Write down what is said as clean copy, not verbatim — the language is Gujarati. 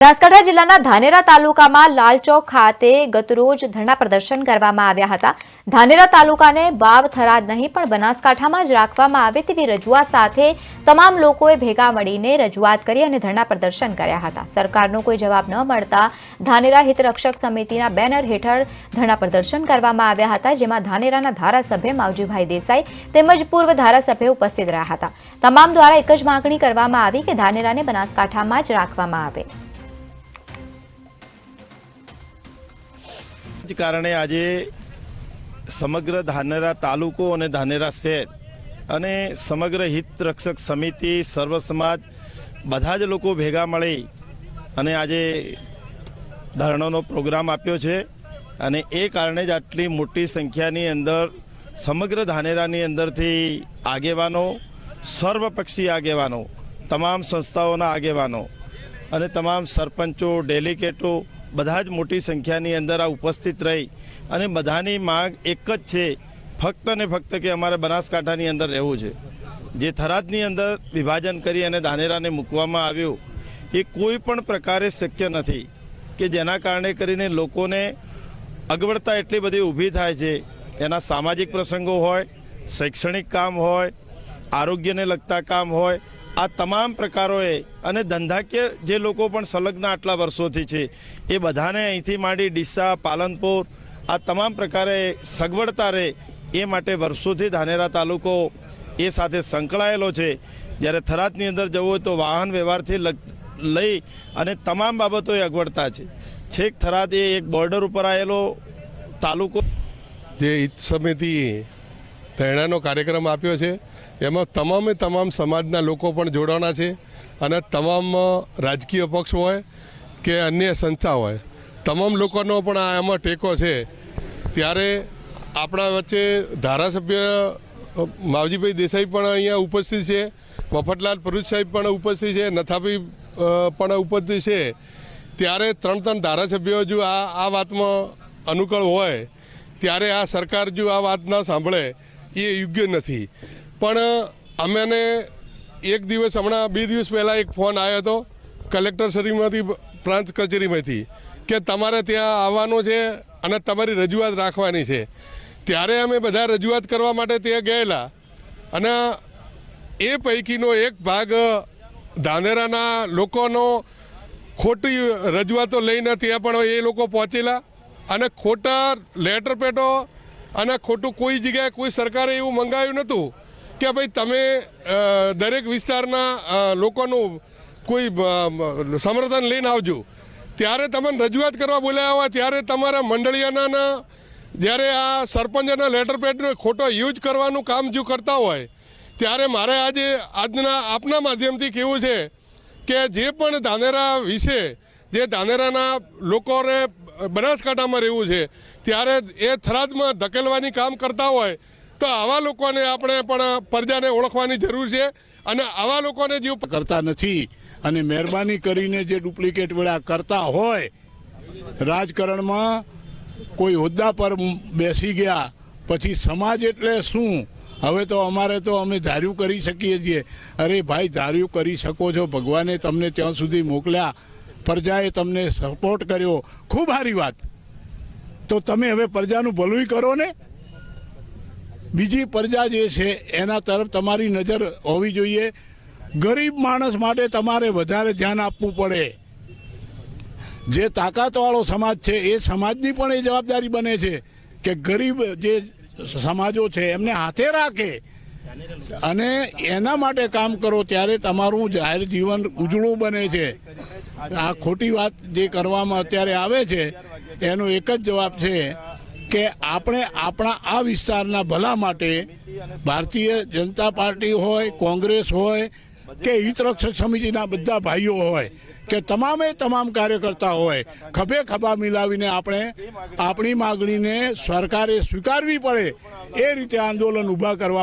બનાસકાંઠા જિલ્લાના ધાનેરા તાલુકામાં લાલચોક ખાતે ગતરોજ ધરણા પ્રદર્શન કરવામાં આવ્યા હતા। ધાનેરા તાલુકાને વાવ થરાદ નહીં પણ બનાસકાંઠામાં જ રાખવામાં આવે તેવી રજૂઆત સાથે તમામ લોકોએ ભેગા મળીને રજૂઆત કરી અને ધરણા પ્રદર્શન કર્યા હતા। સરકારનો કોઈ જવાબ ન મળતા ધાનેરા હિતરક્ષક સમિતિના બેનર હેઠળ ધરણા પ્રદર્શન કરવામાં આવ્યા હતા, જેમાં ધાનેરાના ધારાસભ્ય માવજીભાઈ દેસાઈ તેમજ પૂર્વ ધારાસભ્ય ઉપસ્થિત રહ્યા હતા। તમામ દ્વારા એક જ માંગણી કરવામાં આવી કે ધાનેરાને બનાસકાંઠામાં જ રાખવામાં આવે। કારણે આજે સમગ્ર ધાનેરા તાલુકો અને ધાનેરા શહેર અને સમગ્ર હિત રક્ષક સમિતિ સર્વ સમાજ બધા જ લોકો ભેગા મળી અને આજે ધરણાનો પ્રોગ્રામ આપ્યો છે અને એ કારણે જ આટલી મોટી સંખ્યાની અંદર સમગ્ર ધાનેરાની અંદરથી આગેવાનો, સર્વપક્ષીય આગેવાનો, તમામ સંસ્થાઓના આગેવાનો અને તમામ સરપંચો, ડેલિગેટો બધા જ મોટી સંખ્યાની અંદર આ ઉપસ્થિત રહી અને બધાની માંગ એક જ છે, ફક્ત ને ફક્ત કે અમારે બનાસકાંઠાની અંદર રહેવું છે। જે થરાદની અંદર વિભાજન કરી અને ધાનેરાને મૂકવામાં આવ્યું એ કોઈ પણ પ્રકારે શક્ય નથી કે જેના કારણે કરીને લોકોને અગવડતા એટલી બધી ઊભી થાય છે। એના સામાજિક પ્રસંગો હોય, શૈક્ષણિક કામ હોય, આરોગ્યને લગતા કામ હોય, આ તમામ પ્રકારોએ અને ધંધાકીય જે લોકો પણ સંલગ્ન આટલા વર્ષોથી છે એ બધાને અહીંથી માંડી ડીસા, પાલનપુર આ તમામ પ્રકારે સગવડતા રહે એ માટે વર્ષોથી ધાનેરા તાલુકો એ સાથે સંકળાયેલો છે। જ્યારે થરાદની અંદર જવું હોય તો વાહન વ્યવહારથી લઈ અને તમામ બાબતોએ અગવડતા છે। છેક થરાદ એ એક બોર્ડર ઉપર આવેલો તાલુકો। જે હિત સમિતિએ ધરણાનો કાર્યક્રમ આપ્યો છે એમાં તમામ સમાજના લોકો પણ જોડાણા છે અને તમામ રાજકીય પક્ષ હોય કે અન્ય સંસ્થા હોય, તમામ લોકોનો પણ એમાં ટેકો છે। ત્યારે આપણા વચ્ચે ધારાસભ્ય માવજીભાઈ દેસાઈ પણ અહીંયા ઉપસ્થિત છે, મફતલાલ ભરૂચ સાહેબ પણ ઉપસ્થિત છે, નથાભાઈ પણ ઉપસ્થિત છે। ત્યારે ત્રણ ધારાસભ્યો જો આ વાતમાં અનુકૂળ હોય ત્યારે આ સરકાર જો આ વાત ના સાંભળે એ યોગ્ય નથી। પણ અમને એક દિવસ હમણાં 2 દિવસ પહેલાં એક ફોન આવ્યો હતો કલેક્ટરશ્રીમાંથી, પ્રાંત કચેરીમાંથી કે તમારે ત્યાં આવવાનું છે અને તમારી રજૂઆત રાખવાની છે। ત્યારે અમે બધા રજૂઆત કરવા માટે ત્યાં ગયેલા અને એ પૈકીનો એક ભાગ ધાનેરાના લોકોનો ખોટી રજૂઆતો લઈને ત્યાં પણ એ લોકો પહોંચેલા અને ખોટા લેટર પેટો અને ખોટું કોઈ જગ્યાએ કોઈ સરકારે એવું મંગાવ્યું નહોતું કે ભાઈ તમે દરેક વિસ્તારના લોકોનું કોઈ સમર્થન લઈને આવજો। ત્યારે તમને રજૂઆત કરવા બોલાવ્યા હોય ત્યારે તમારા મંડળીયાના જ્યારે આ સરપંચના લેટર પેડનો ખોટો યુઝ કરવાનું કામ જો કરતા હોય ત્યારે મારે આજના આપના માધ્યમથી કહેવું છે કે જે પણ ધાનેરા વિશે, જે ધાનેરાના લોકોને બનાસકાંઠામાં રહેવું છે ત્યારે એ થરાદમાં ધકેલવાની કામ કરતા હોય તો આવા લોકોને આપણે પણ પ્રજાને ઓળખવાની જરૂર છે અને આવા લોકોને જે કરતા નથી અને મહેરબાની કરીને જે ડુપ્લિકેટ વેળા કરતા હોય, રાજકારણમાં કોઈ હોદ્દા પર બેસી ગયા પછી સમાજ એટલે શું? હવે તો અમારે તો અમે ધાર્યું કરી શકીએ છીએ। અરે ભાઈ, ધાર્યું કરી શકો છો, ભગવાને તમને ત્યાં સુધી મોકલ્યા, પ્રજાએ તમને સપોર્ટ કર્યો, ખૂબ સારી વાત। તો તમે હવે પ્રજાનું ભલું કરો ને, બીજી પ્રજા જે છે એના તરફ તમારી નજર હોવી જોઈએ। ગરીબ માણસ માટે તમારે વધારે ધ્યાન આપવું પડે। જે તાકાતવાળો સમાજ છે એ સમાજની પણ એ જવાબદારી બને છે કે ગરીબ જે સમાજો છે એમને હાથે રાખે અને એના માટે કામ કરો, ત્યારે તમારું જાહેર જીવન ઉજળું બને છે। આ ખોટી વાત જે કરવામાં અત્યારે આવે છે એનો એક જ જવાબ છે કે આપણે આપણા આ વિસ્તારના ભલા માટે ભારતીય જનતા પાર્ટી હોય, કોંગ્રેસ હોય કે હિતરક્ષક સમિતિના બધા ભાઈઓ હોય કે તમામ કાર્યકર્તા હોય, ખભે ખભા મિલાવીને આપણે આપણી માગણીને સરકારે સ્વીકારવી પડે એ રીતે આંદોલન ઊભા કરવા